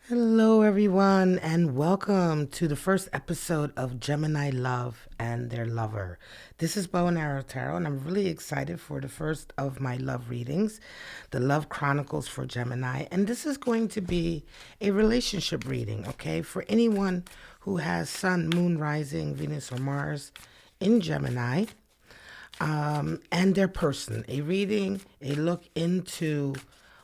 Hello, everyone, and welcome to the first episode of Gemini Love and Their Lover. This is Bow and Arrow Tarot, and I'm really excited for the first of my love readings, the Love Chronicles for Gemini. And this is going to be a relationship reading, okay, for anyone who has Sun, Moon, Rising, Venus, or Mars in Gemini, and their person. A reading, a look into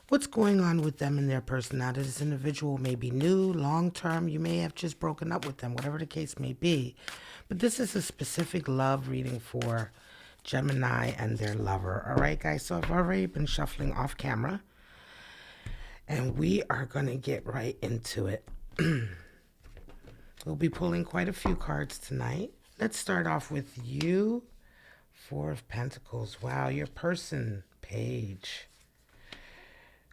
what's going on with them and their personality. This individual may be new, long term. You may have just broken up with them, whatever the case may be. But this is a specific love reading for Gemini and their lover. All right, guys. So I've already been shuffling off camera, and we are going to get right into it. We'll be pulling quite a few cards tonight. Let's start off with you. Four of Pentacles. Wow, your person, Page.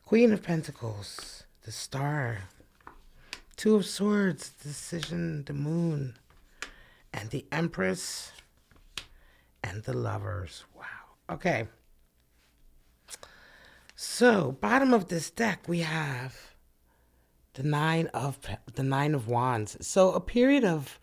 Queen of Pentacles, the Star, Two of Swords, Decision, the Moon, and the Empress, and the Lovers. Wow. Okay. So, bottom of this deck, we have the Nine of Wands. So, a period of,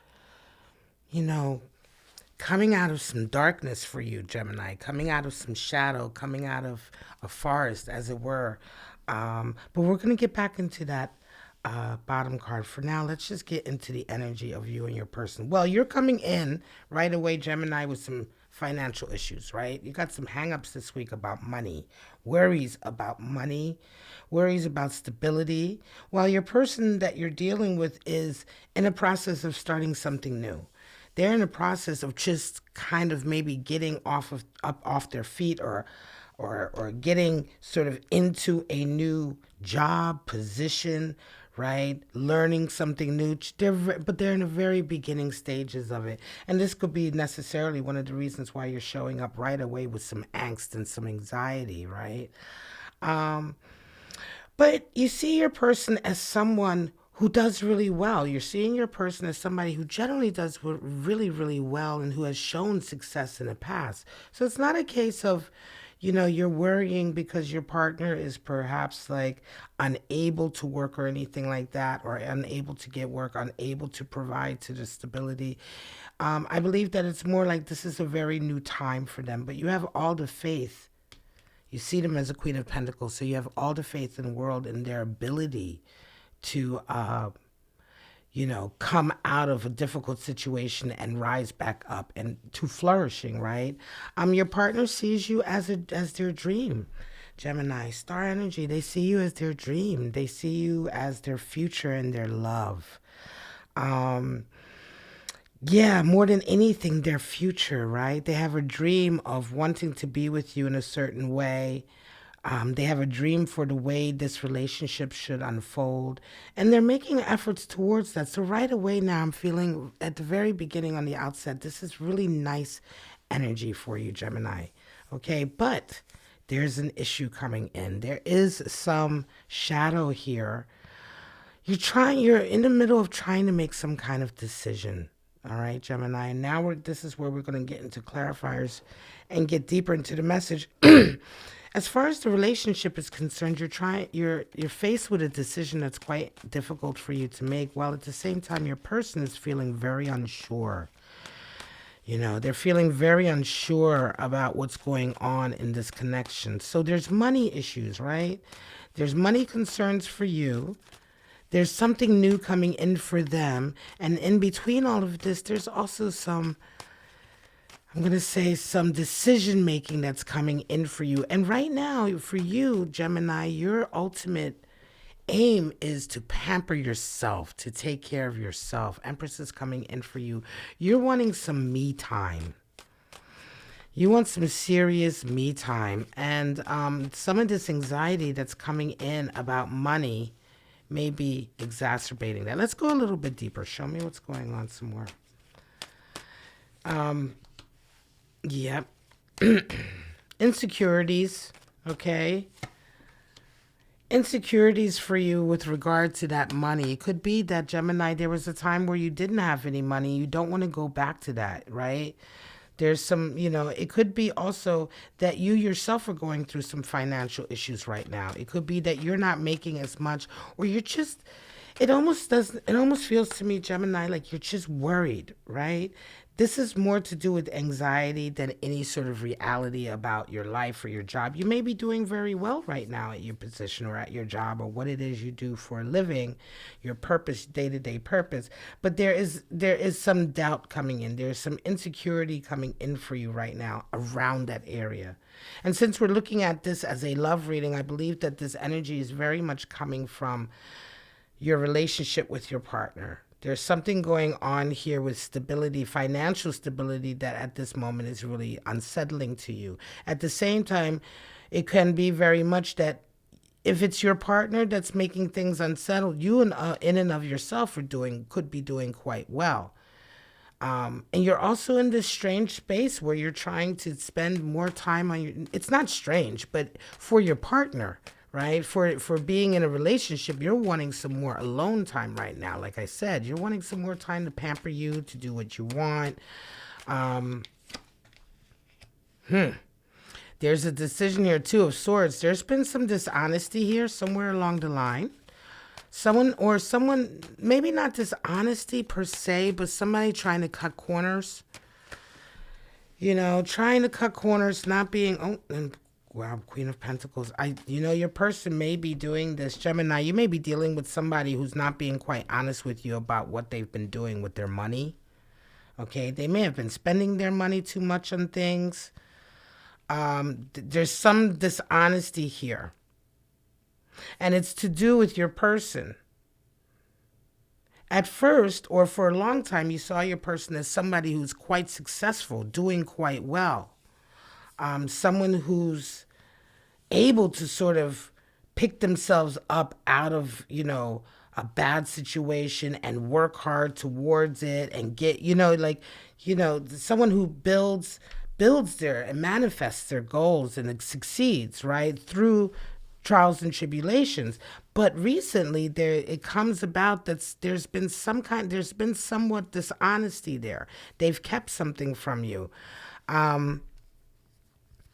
coming out of some darkness for you, Gemini, coming out of some shadow, coming out of a forest, as it were. But we're going to get back into that bottom card. For now, let's just get into the energy of you and your person. Well, you're coming in right away, Gemini, with some financial issues, right? You got some hangups this week about money, worries about money, worries about stability, while your person that you're dealing with is in a process of starting something new. They're in a process of just kind of maybe getting up off their feet or getting sort of into a new job position, right? Learning something new. But they're in the very beginning stages of it. And this could be necessarily one of the reasons why you're showing up right away with some angst and some anxiety, right? But you see your person as someone who does really well. You're seeing your person as somebody who generally does really, really well and who has shown success in the past. So it's not a case of, you're worrying because your partner is perhaps like unable to work or anything like that, or unable to get work, unable to provide to the stability. I believe that it's more like this is a very new time for them, but you have all the faith. You see them as a Queen of Pentacles, so you have all the faith in the world in their ability to, come out of a difficult situation and rise back up and to flourishing, right? Your partner sees you as their dream. Gemini, star energy, they see you as their dream. They see you as their future and their love. Yeah, more than anything, their future, right? They have a dream of wanting to be with you in a certain way. They have a dream for the way this relationship should unfold, and they're making efforts towards that. So right away now, I'm feeling at the very beginning on the outset, this is really nice energy for you, Gemini. Okay, but there's an issue coming in. There is some shadow here. You're in the middle of trying to make some kind of decision. All right, Gemini. And now this is where we're going to get into clarifiers and get deeper into the message. As far as the relationship is concerned, you're faced with a decision that's quite difficult for you to make, while at the same time your person is feeling very unsure. They're feeling very unsure about what's going on in this connection. So there's money issues, right? There's money concerns for you. There's something new coming in for them. And in between all of this, there's also some decision making that's coming in for you. And right now, for you, Gemini, your ultimate aim is to pamper yourself, to take care of yourself. Empress is coming in for you. You're wanting some me time. You want some serious me time. And some of this anxiety that's coming in about money may be exacerbating that. Let's go a little bit deeper. Show me what's going on some more. Yep. Insecurities, okay? Insecurities for you with regard to that money. It could be that, Gemini, there was a time where you didn't have any money. You don't want to go back to that, right? There's some, it could be also that you yourself are going through some financial issues right now. It could be that you're not making as much, or you're just It almost does. It almost feels to me, Gemini, like you're just worried, right? This is more to do with anxiety than any sort of reality about your life or your job. You may be doing very well right now at your position or at your job or what it is you do for a living, your purpose, day-to-day purpose. But there is some doubt coming in. There's some insecurity coming in for you right now around that area. And since we're looking at this as a love reading, I believe that this energy is very much coming from your relationship with your partner. There's something going on here with stability, financial stability, that at this moment is really unsettling to you. At the same time, it can be very much that if it's your partner that's making things unsettled, you in and of yourself could be doing quite well. And you're also in this strange space where you're trying to spend more time on it's not strange, but for your partner, right? For being in a relationship, you're wanting some more alone time right now. Like I said, you're wanting some more time to pamper you, to do what you want. There's a decision here, Two of Swords. There's been some dishonesty here somewhere along the line. Someone, maybe not dishonesty per se, but somebody trying to cut corners. Trying to cut corners, not being, and wow, Queen of Pentacles. Your person may be doing this, Gemini. You may be dealing with somebody who's not being quite honest with you about what they've been doing with their money. Okay, they may have been spending their money too much on things. There's some dishonesty here. And it's to do with your person. At first, or for a long time, you saw your person as somebody who's quite successful, doing quite well. Someone who's able to sort of pick themselves up out of, a bad situation and work hard towards it and get, someone who builds their and manifests their goals and succeeds, right, through trials and tribulations. But recently it comes about that there's been somewhat dishonesty there. They've kept something from you. And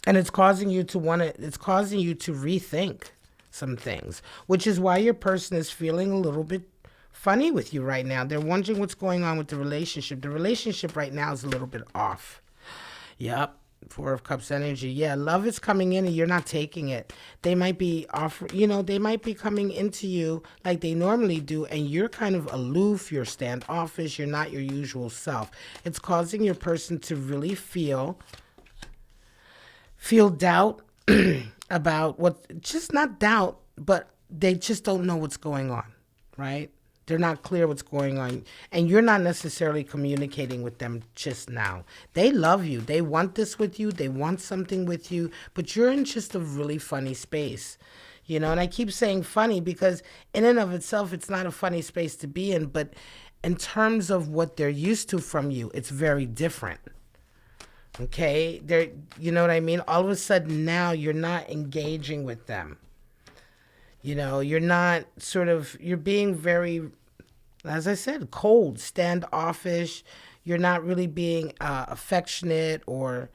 it's causing you to rethink some things, which is why your person is feeling a little bit funny with you right now. They're wondering what's going on with the relationship. The relationship right now is a little bit off. Yep. Four of Cups energy. Yeah, love is coming in and you're not taking it. They might be they might be coming into you like they normally do, and you're kind of aloof, you're standoffish, you're not your usual self. It's causing your person to really feel doubt about not doubt, but they just don't know what's going on, right? They're not clear what's going on. And you're not necessarily communicating with them just now. They love you. They want this with you. They want something with you. But you're in just a really funny space. And I keep saying funny because in and of itself, it's not a funny space to be in. But in terms of what they're used to from you, it's very different. Okay? You know what I mean? All of a sudden now you're not engaging with them. You're not you're being very, as I said, cold, standoffish. You're not really being affectionate, or,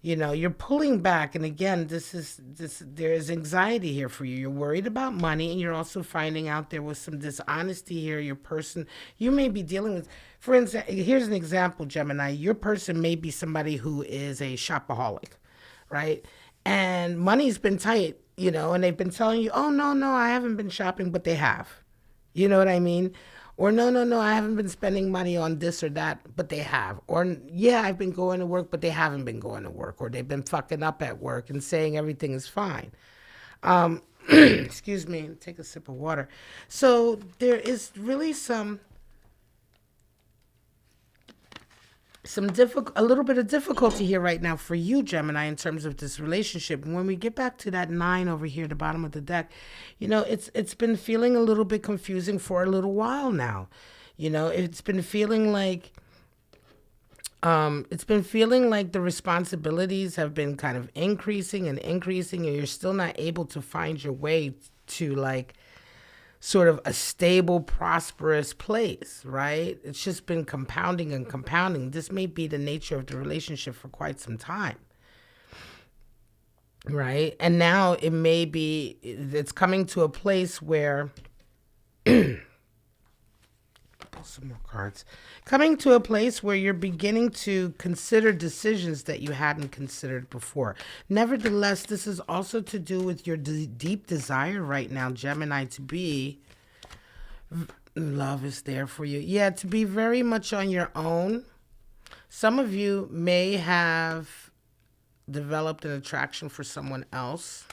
you're pulling back. And again, there is anxiety here for you. You're worried about money, and you're also finding out there was some dishonesty here. Your person, you may be dealing with, for instance, here's an example, Gemini. Your person may be somebody who is a shopaholic, right? And money's been tight. And they've been telling you, oh, no, I haven't been shopping, but they have. You know what I mean? Or no, I haven't been spending money on this or that, but they have. Or, yeah, I've been going to work, but they haven't been going to work. Or they've been fucking up at work and saying everything is fine. Excuse me, take a sip of water. So there is really a little bit of difficulty here right now for you, Gemini, in terms of this relationship. And when we get back to that 9 over here at the bottom of the deck, it's been feeling a little bit confusing for a little while now. It's been feeling like the responsibilities have been kind of increasing, and you're still not able to find your way to sort of a stable, prosperous place, right? It's just been compounding and compounding. This may be the nature of the relationship for quite some time, right? And now it's coming to a place where some more cards. Coming to a place where you're beginning to consider decisions that you hadn't considered before. Nevertheless, this is also to do with your deep desire right now, Gemini, to be, love is there for you. Yeah, to be very much on your own. Some of you may have developed an attraction for someone else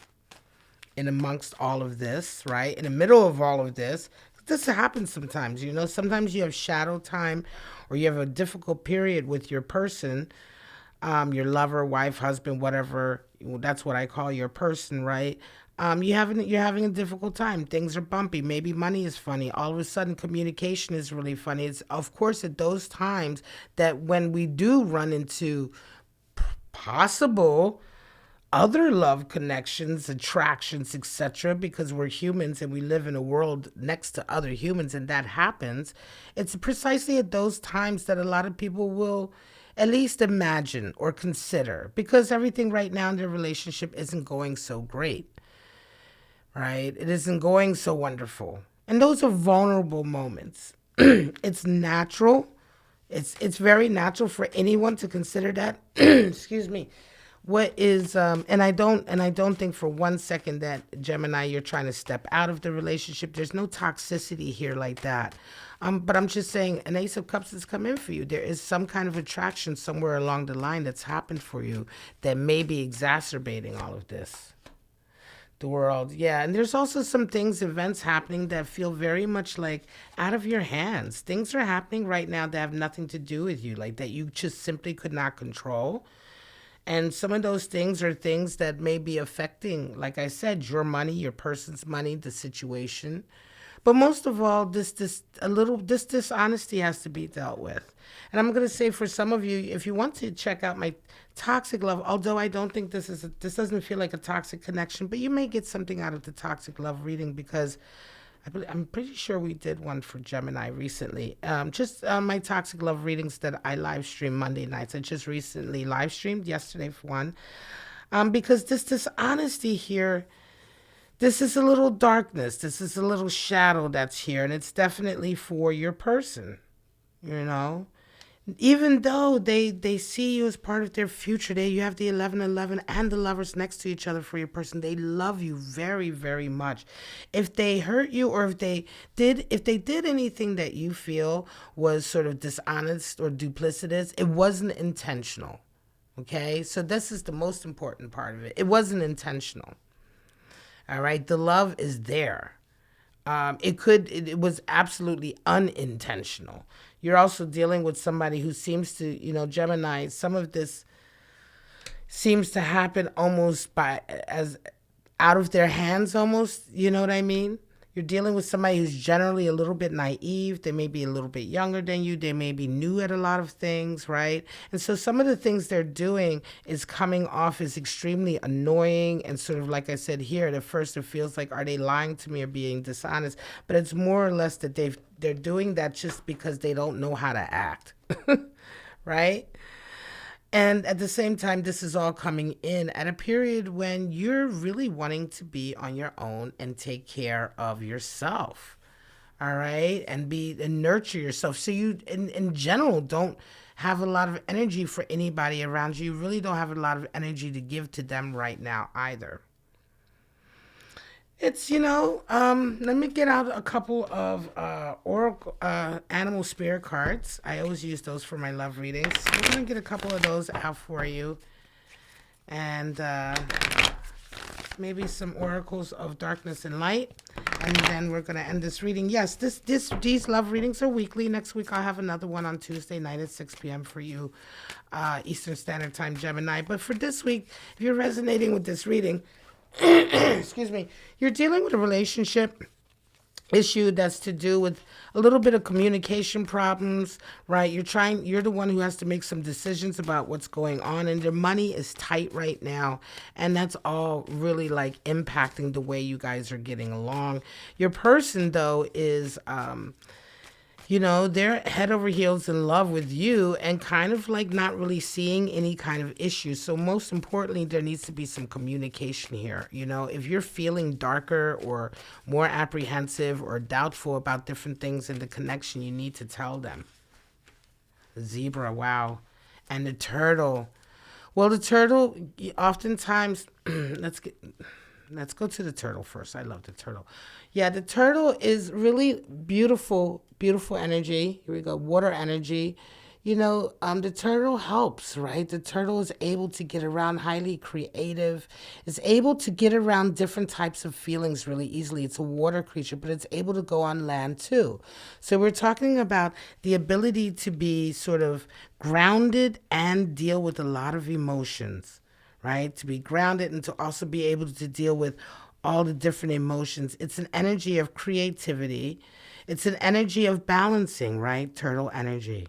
in amongst all of this, right? In the middle of all of this. This happens sometimes, you know. Sometimes you have shadow time or you have a difficult period with your person, your lover, wife, husband, whatever. That's what I call your person, right? You're having a difficult time. Things are bumpy. Maybe money is funny. All of a sudden, communication is really funny. It's, of course, at those times that when we do run into possible other love connections, attractions, etc., because we're humans and we live in a world next to other humans, and that happens, it's precisely at those times that a lot of people will at least imagine or consider, because everything right now in their relationship isn't going so great, right? It isn't going so wonderful. And those are vulnerable moments. It's natural. It's very natural for anyone to consider that. Excuse me. What is and I don't think for one second that, Gemini, you're trying to step out of the relationship. There's no toxicity here like that. But I'm just saying, an Ace of Cups has come in for you. There is some kind of attraction somewhere along the line that's happened for you that may be exacerbating all of this. The world, yeah. And there's also some things, events happening that feel very much like out of your hands. Things are happening right now that have nothing to do with you, like that you just simply could not control. And some of those things are things that may be affecting, like I said, your money, your person's money, the situation. But most of all, this dishonesty has to be dealt with. And I'm going to say for some of you, if you want to check out my toxic love, although I don't think this doesn't feel like a toxic connection, but you may get something out of the toxic love reading, because I'm pretty sure we did one for Gemini recently. Just my toxic love readings that I live stream Monday nights. I just recently live streamed yesterday for one. Because this dishonesty here, this is a little darkness. This is a little shadow that's here. And it's definitely for your person, you know. Even though they see you as part of their future, you have the 1111 and the lovers next to each other for your person. They love you very, very much. If they hurt you, or if they did anything that you feel was sort of dishonest or duplicitous, it wasn't intentional. Okay, so this is the most important part of it. It wasn't intentional. All right, the love is there. It was absolutely unintentional. You're also dealing with somebody who seems to, you know, Gemini, some of this seems to happen almost as out of their hands almost, you know what I mean? You're dealing with somebody who's generally a little bit naive. They may be a little bit younger than you. They may be new at a lot of things, right? And so some of the things they're doing is coming off as extremely annoying and sort of, like I said here, at first it feels like, are they lying to me or being dishonest? But it's more or less that they're doing that just because they don't know how to act, right? And at the same time, this is all coming in at a period when you're really wanting to be on your own and take care of yourself, all right? And nurture yourself. So you, in general, don't have a lot of energy for anybody around you. You really don't have a lot of energy to give to them right now either. It's, you know, let me get out a couple of oracle animal spirit cards. I always use those for my love readings. I'm going to get a couple of those out for you. And maybe some oracles of darkness and light. And then we're going to end this reading. Yes, these love readings are weekly. Next week I'll have another one on Tuesday night at 6 p.m. for you, Eastern Standard Time, Gemini. But for this week, if you're resonating with this reading, excuse me, you're dealing with a relationship issue that's to do with a little bit of communication problems, right? You're the one who has to make some decisions about what's going on, and their money is tight right now, and that's all really like impacting the way you guys are getting along. Your person, though, is They're head over heels in love with you and kind of like not really seeing any kind of issues. So most importantly, there needs to be some communication here. If you're feeling darker or more apprehensive or doubtful about different things in the connection, you need to tell them. Zebra, wow. And the turtle. Well, the turtle, oftentimes, let's go to the turtle first. I love the turtle. Yeah, the turtle is really beautiful, beautiful energy. Here we go, water energy. The turtle helps, right? The turtle is able to get around, highly creative. It's able to get around different types of feelings really easily. It's a water creature, but it's able to go on land too. So we're talking about the ability to be sort of grounded and deal with a lot of emotions, right? To be grounded and to also be able to deal with all the different emotions. It's an energy of creativity. It's an energy of balancing, right? Turtle energy.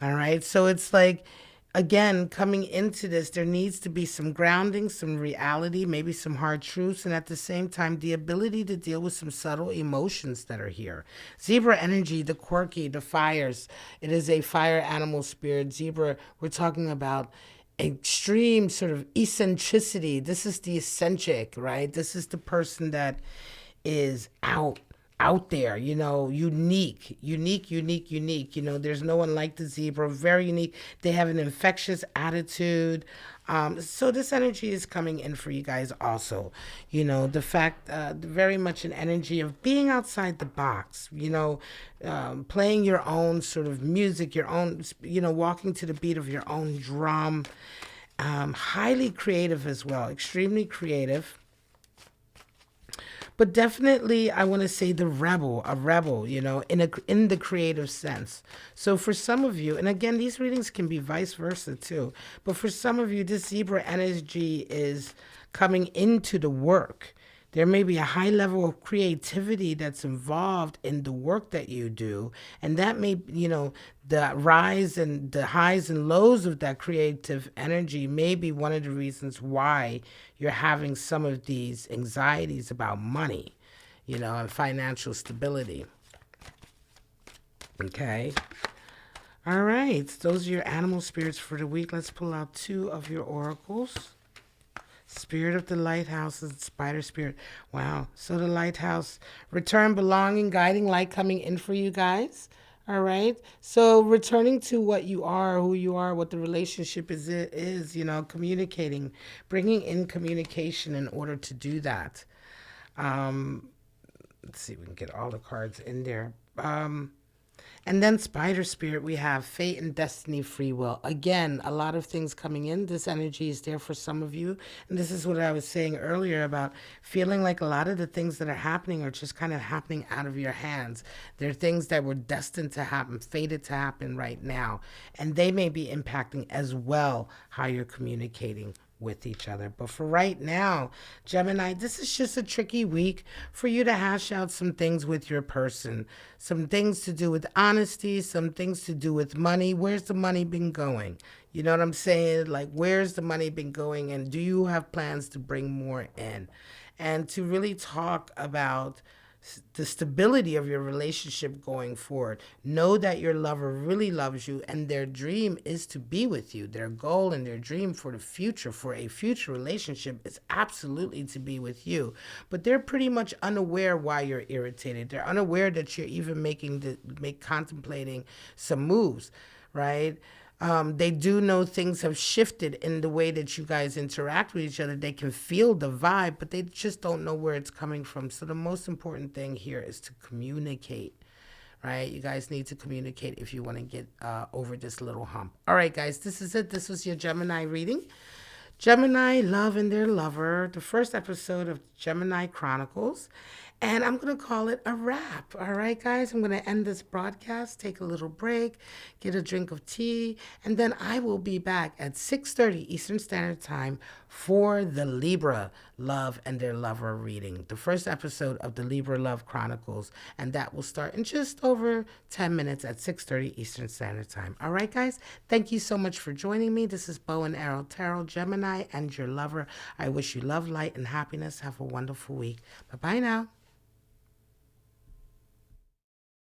All right. So it's like, again, coming into this, there needs to be some grounding, some reality, maybe some hard truths, and at the same time, the ability to deal with some subtle emotions that are here. Zebra energy, the quirky, the fires. It is a fire animal spirit. Zebra, we're talking about extreme sort of eccentricity. This is the eccentric, right? This is the person that is out there, unique. There's no one like the zebra, very unique. They have an infectious attitude. So this energy is coming in for you guys also. The fact, very much an energy of being outside the box, playing your own sort of music, your own, walking to the beat of your own drum. Highly creative as well, extremely creative. But definitely, I want to say a rebel, in the creative sense. So for some of you, and again, these readings can be vice versa too, but for some of you, this zebra energy is coming into the work. There may be a high level of creativity that's involved in the work that you do. And that may, the rise and the highs and lows of that creative energy may be one of the reasons why you're having some of these anxieties about money, and financial stability. Okay. All right. Those are your animal spirits for the week. Let's pull out 2 of your oracles. Spirit of the lighthouse and spider spirit. Wow. So the lighthouse, return, belonging, guiding light coming in for you guys. All right. So returning to what you are, who you are, what the relationship is, communicating, bringing in communication in order to do that. Let's see, we can get all the cards in there. And then spider spirit, we have fate and destiny, free will. Again, a lot of things coming in. This energy is there for some of you. And this is what I was saying earlier about feeling like a lot of the things that are happening are just kind of happening out of your hands. They're things that were destined to happen, fated to happen right now. And they may be impacting as well how you're communicating with each other. But for right now, Gemini, this is just a tricky week for you to hash out some things with your person. Some things to do with honesty, some things to do with money. Where's the money been going? You know what I'm saying? Like, where's the money been going? And do you have plans to bring more in? And to really talk about the stability of your relationship going forward. Know that your lover really loves you and their dream is to be with you. Their goal and their dream for the future, for a future relationship, is absolutely to be with you. But they're pretty much unaware why you're irritated. They're unaware that you're even contemplating some moves, right? They do know things have shifted in the way that you guys interact with each other. They can feel the vibe, but they just don't know where it's coming from. So the most important thing here is to communicate, right? You guys need to communicate if you want to get over this little hump. All right, guys, this is it. This was your Gemini reading. Gemini Love and Their Lover, the first episode of Gemini Chronicles. And I'm going to call it a wrap. All right, guys, I'm going to end this broadcast, take a little break, get a drink of tea, and then I will be back at 6:30 Eastern Standard Time for the Libra Love and Their Lover reading, the first episode of the Libra Love Chronicles, and that will start in just over 10 minutes at 6:30 Eastern Standard Time. All right, guys, thank you so much for joining me. This is Bow and Arrow Tarot, Gemini and your lover. I wish you love, light, and happiness. Have a wonderful week. Bye-bye now.